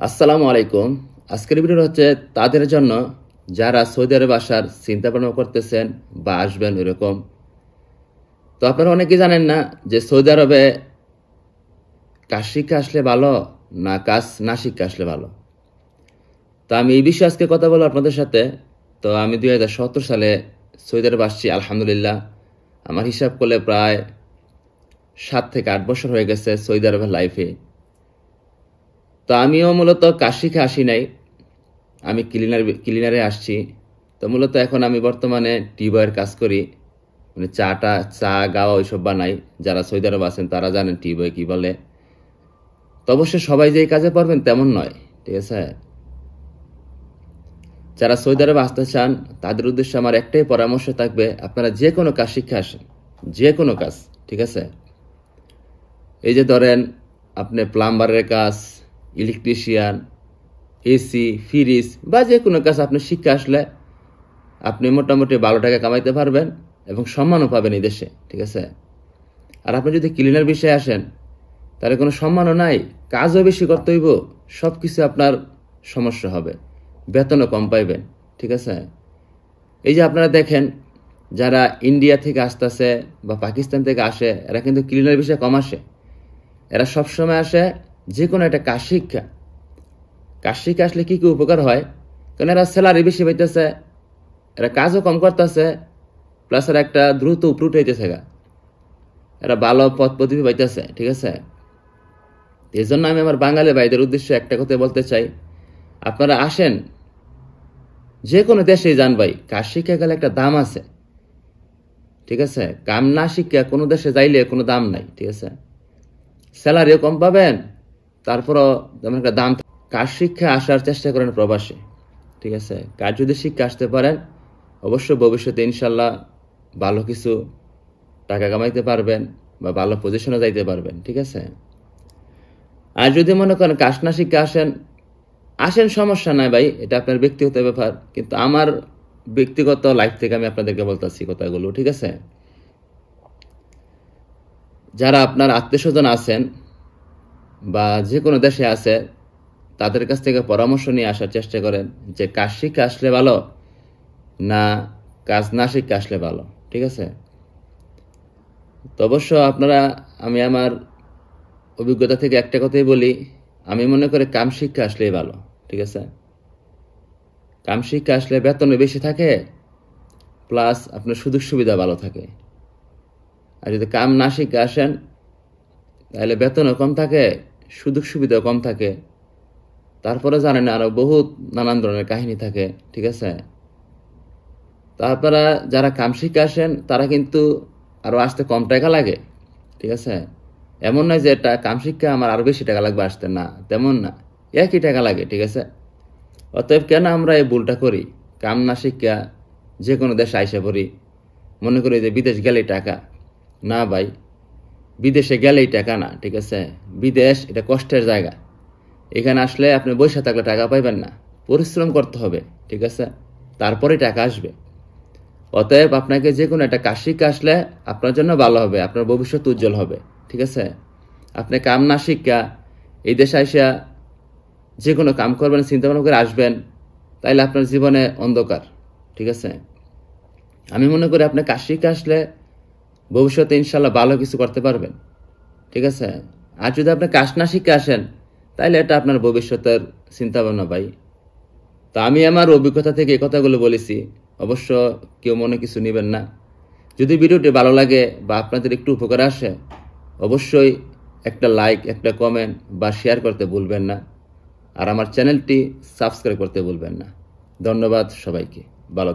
আসসালামু আলাইকুম। আজকের ভিডিও হচ্ছে তাদের জন্য যারা সৌদি আরবে আসার চিন্তা ভাবনা করতেছেন বা আসবেন এরকম। তো আপনারা অনেকেই জানেন না যে সৌদি আরবে কাজ শিখে আসলে ভালো না কাজ না শিখে আসলে ভালো। তো আমি এই বিষয়ে আজকে কথা বলবো আপনাদের সাথে। তো আমি 2017 সালে সৌদি আরবে আসছি, আলহামদুলিল্লাহ। আমার হিসাব করলে প্রায় 7 থেকে 8 বছর হয়ে গেছে সৌদি আরবের লাইফে। তো আমিও মূলত কাজ শিখে আসি নাই, আমি ক্লিনারে আসছি। তো মূলত এখন আমি বর্তমানে টি বয়ের কাজ করি, মানে চা গাওয়া ওইসব বানাই। যারা সৌদি আরব আছেন তারা জানেন টি বয় কি বলে। তো অবশ্যই সবাই যে এই কাজে পারবেন তেমন নয়, ঠিক আছে। যারা সৌদি আরবে আসতে চান তাদের উদ্দেশ্যে আমার একটাই পরামর্শ থাকবে, আপনারা যে কোনো কাজ শিখে আসেন, যে কোনো কাজ, ঠিক আছে। এই যে ধরেন আপনি প্লাম্বারের কাজ, ইলেকট্রিশিয়ান, এসি, ফ্রিজ বা যে কোনো কাজ আপনি শিখে আসলে আপনি মোটামুটি 12 টাকা কামাইতে পারবেন এবং সম্মানও পাবেন এই দেশে, ঠিক আছে। আর আপনি যদি ক্লিনার বিষয়ে আসেন তাহলে কোনো সম্মানও নাই, কাজও বেশি করতে হইব, সব কিছু আপনার সমস্যা হবে, বেতনও কম পাইবেন, ঠিক আছে। এই যে আপনারা দেখেন যারা ইন্ডিয়া থেকে আসতেছে বা পাকিস্তান থেকে আসে, এরা কিন্তু ক্লিনার বিষয়ে কম আসে। এরা সবসময় আসে যে কোনো একটা কাজ শিক্ষা আসলে কি কি উপকার হয়, কারণ এরা স্যালারি বেশি পাইতেছে, এরা কাজও কম করতেছে, প্লাস এরা একটা দ্রুত উপরে উঠাইতেছে, এরা ভালো পথ পদবি পাইতেছে, ঠিক আছে। এই জন্য আমি আমার বাঙালি ভাইদের উদ্দেশ্যে একটা কথা বলতে চাই, আপনারা আসেন, যে কোনো দেশেই যান ভাই, কাজ শিখে গেলে একটা দাম আছে, ঠিক আছে। কাম না শিখে কোনো দেশে যাইলে কোনো দাম নাই, ঠিক আছে। স্যালারিও কম পাবেন, তারপরও যেমন একটা দাম। কাজ শিক্ষা আসার চেষ্টা করেন প্রবাসে, ঠিক আছে। কাজ যদি শিক্ষা আসতে পারেন অবশ্য ভবিষ্যতে ইনশাল্লাহ ভালো কিছু টাকা কামাইতে পারবেন বা ভালো পজিশনে যাইতে পারবেন, ঠিক আছে। আর যদি মনে করেন কাজ না শিক্ষা আসেন সমস্যা নাই ভাই, এটা আপনার ব্যক্তিগত ব্যাপার, কিন্তু আমার ব্যক্তিগত লাইফ থেকে আমি আপনাদেরকে বলতেছি কথাগুলো, ঠিক আছে। যারা আপনার আত্মীয় স্বজন আছেন বা যে কোনো দেশে আছে তাদের কাছ থেকে পরামর্শ নিয়ে আসার চেষ্টা করেন যে কাজ শিখে আসলে ভালো না কাজ না শিখে আসলে ভালো, ঠিক আছে। তো অবশ্য আপনারা, আমি আমার অভিজ্ঞতা থেকে একটা কথাই বলি, আমি মনে করি কাম শিক্ষা আসলেই ভালো, ঠিক আছে। কাম শিক্ষা আসলে বেতনও বেশি থাকে, প্লাস আপনার সুযোগ সুবিধা ভালো থাকে। আর যদি কাম না শিখে আসেন তাহলে বেতনও কম থাকে, সুযোগ সুবিধাও কম থাকে, তারপরে জানেন আরো বহুত নানান ধরনের কাহিনী থাকে, ঠিক আছে। তা আপনারা যারা কাম শিখে আসেন তারা কিন্তু আরো আসতে কম টাকা লাগে, ঠিক আছে। এমন নয় যে এটা কাম শিক্ষা আমার আরো বেশি টাকা লাগবে আসতে, না, তেমন না, একই টাকা লাগে, ঠিক আছে। অতএব কেন আমরা এই ভুলটা করি, কাম না শিক্ষা যে কোনো দেশে আইসা পড়ি, মনে করি যে বিদেশ গেলেই টাকা। না ভাই, বিদেশে গেলেই টাকা না, ঠিক আছে। বিদেশ এটা কষ্টের জায়গা, এখানে আসলে আপনি বসে থাকলে টাকা পাইবেন না, পরিশ্রম করতে হবে, ঠিক আছে, তারপরে টাকা আসবে। অতএব আপনাকে যে কোনো একটা কাজ শিখে আসলে আপনার জন্য ভালো হবে, আপনার ভবিষ্যৎ উজ্জ্বল হবে, ঠিক আছে। আপনি কাম না শিক্ষা এই দেশে আইসা যে কোনো কাম করবেন চিন্তা ভাবনা করে আসবেন, তাইলে আপনার জীবনে অন্ধকার, ঠিক আছে। আমি মনে করি আপনি কাজ শিখে আসলে ভবিষ্যতে ইনশাল্লাহ ভালো কিছু করতে পারবেন, ঠিক আছে। আর যদি আপনি কাজ না শিখে আসেন তাইলে এটা আপনার ভবিষ্যতের চিন্তা ভাবনা ভাই। তা আমি আমার অভিজ্ঞতা থেকে এই কথাগুলো বলেছি, অবশ্য কেউ মনে কিছু নেবেন না। যদি ভিডিওটি ভালো লাগে বা আপনাদের একটু উপকার আসে অবশ্যই একটা লাইক, একটা কমেন্ট বা শেয়ার করতে ভুলবেন না। আর আমার চ্যানেলটি সাবস্ক্রাইব করতে ভুলবেন না। ধন্যবাদ সবাইকে, ভালো থাকবেন।